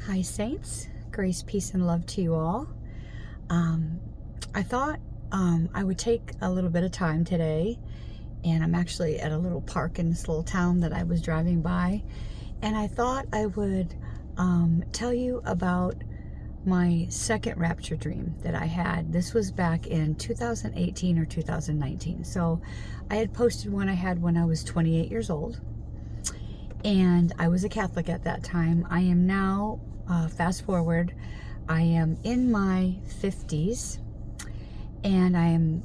Hi, Saints. Grace, peace, and love to you all. I thought I would take a little bit of time today, and I'm actually at a little park in this little town that I was driving by, and I thought I would tell you about my second rapture dream that I had. This was back in 2018 or 2019. So I had posted one I had when I was 28 years old, and I was a Catholic at that time. I am now, fast forward, I am in my 50s, and I'm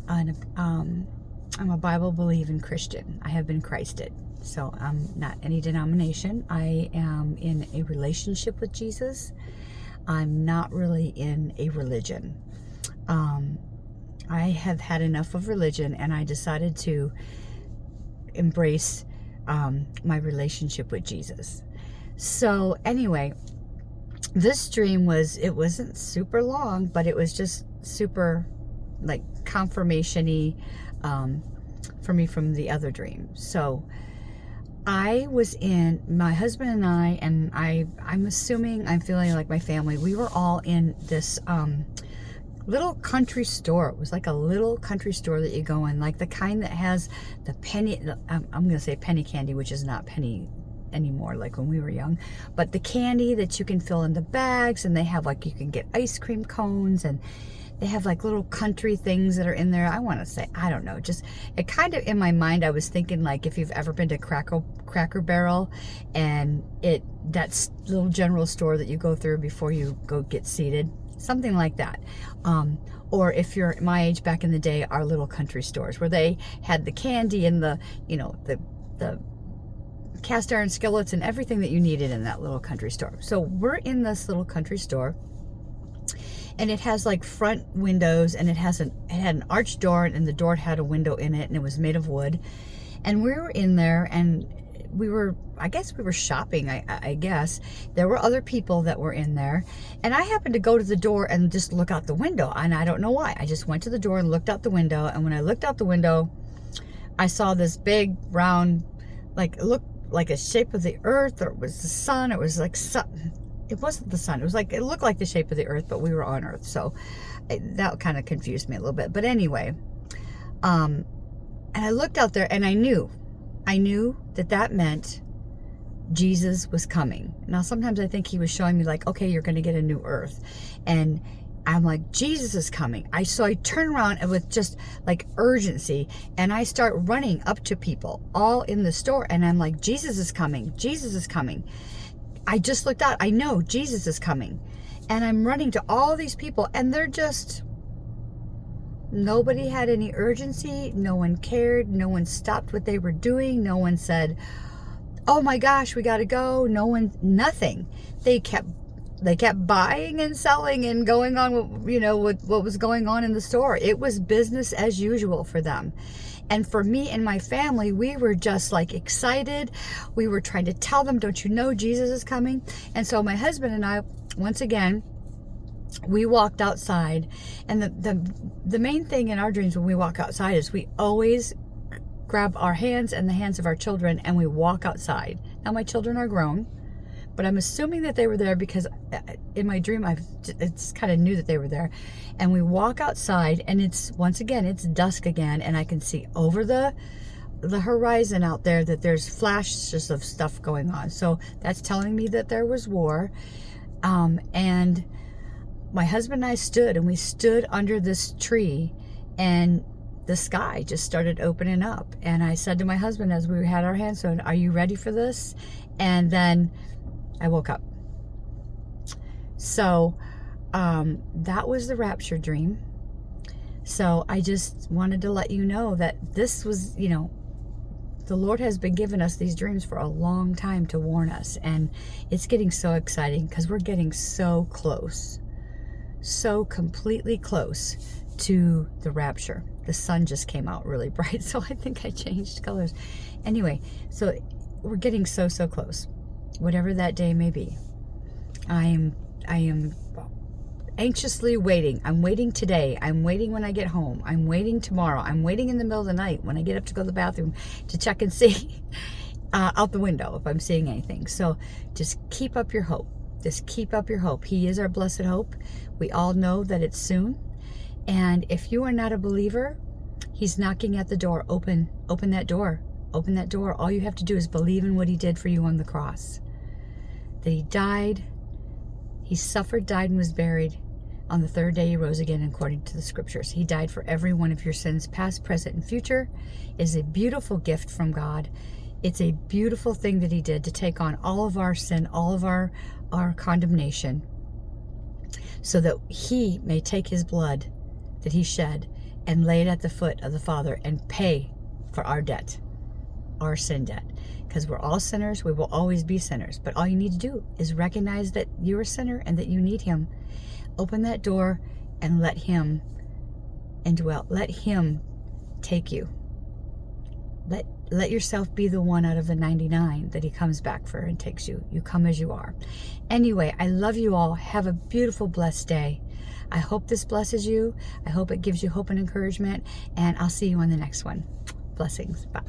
a Bible-believing Christian. I have been Christed, so I'm not any denomination. I am in a relationship with Jesus. I'm not really in a religion. I have had enough of religion, and I decided to embrace my relationship with Jesus. So anyway, this dream it wasn't super long, but it was just super like confirmation-y for me from the other dream. So I was my husband and I'm assuming, I'm feeling like my family, we were all in this little country store. It was like a little country store that you go in, like the kind that has the penny, I'm going to say penny candy, which is not penny anymore like when we were young, but the candy that you can fill in the bags, and they have like, you can get ice cream cones, and they have like little country things that are in there. I want to say, I don't know, just it kind of, in my mind I was thinking like if you've ever been to Cracker Barrel, and that's little general store that you go through before you go get seated, something like that. Or if you're my age, back in the day, our little country stores where they had the candy and the cast iron skillets and everything that you needed in that little country store. So we're in this little country store, and it has like front windows, and it had an arched door, and the door had a window in it, and it was made of wood. And we were in there, and I guess we were shopping. I guess there were other people that were in there, and I happened to go to the door and just look out the window, and I don't know why. I just went to the door and looked out the window, and when I looked out the window, I saw this big round, like it looked like a shape of the earth, or it was the sun. It was like sun. It wasn't the sun. It was like, it looked like the shape of the earth, but we were on earth. So that kind of confused me a little bit. But anyway, and I looked out there, and I knew that meant Jesus was coming. Now, sometimes I think he was showing me like, okay, you're going to get a new earth. And I'm like, Jesus is coming. So I turn around, and with just like urgency, and I start running up to people all in the store, and I'm like, Jesus is coming. Jesus is coming. I just looked out. I know Jesus is coming. And I'm running to all these people, and nobody had any urgency. No one cared. No one stopped what they were doing. No one said, oh my gosh, we got to go. Nothing. They kept buying and selling and going on with what was going on in the store. It was business as usual for them. And for me and my family, we were just like excited. We were trying to tell them, don't you know Jesus is coming? And so my husband and I, once again, we walked outside. And the main thing in our dreams when we walk outside is we always grab our hands and the hands of our children, and we walk outside. Now, my children are grown, but I'm assuming that they were there because in my dream, it's kind of knew that they were there. And we walk outside, and it's dusk again, and I can see over the horizon out there that there's flashes of stuff going on. So that's telling me that there was war. And my husband and I stood under this tree, and the sky just started opening up. And I said to my husband, as we had our hands on, are you ready for this? And then I woke up. So that was the rapture dream. So I just wanted to let you know that this was, the Lord has been giving us these dreams for a long time to warn us. And it's getting so exciting because we're getting so close, so completely close to the rapture. The sun just came out really bright, so I think I changed colors. Anyway, so we're getting so close. Whatever that day may be, I am anxiously waiting. I'm waiting today. I'm waiting when I get home. I'm waiting tomorrow. I'm waiting in the middle of the night when I get up to go to the bathroom to check and see out the window if I'm seeing anything. So just keep up your hope. Just keep up your hope. He is our blessed hope. We all know that it's soon. And if you are not a believer, he's knocking at the door. Open that door. Open that door. All you have to do is believe in what he did for you on the cross. That he died, he suffered, died, and was buried. On the third day, he rose again according to the scriptures. He died for every one of your sins, past, present, and future. It is a beautiful gift from God. It's a beautiful thing that he did to take on all of our sin, all of our condemnation, so that he may take his blood that he shed and lay it at the foot of the Father and pay for our debt, our sin debt. Because we're all sinners, we will always be sinners. But all you need to do is recognize that you're a sinner and that you need him. Open that door and let him indwell. Let him take you. Let yourself be the one out of the 99 that he comes back for and takes you. You come as you are. Anyway, I love you all. Have a beautiful, blessed day. I hope this blesses you. I hope it gives you hope and encouragement. And I'll see you on the next one. Blessings. Bye.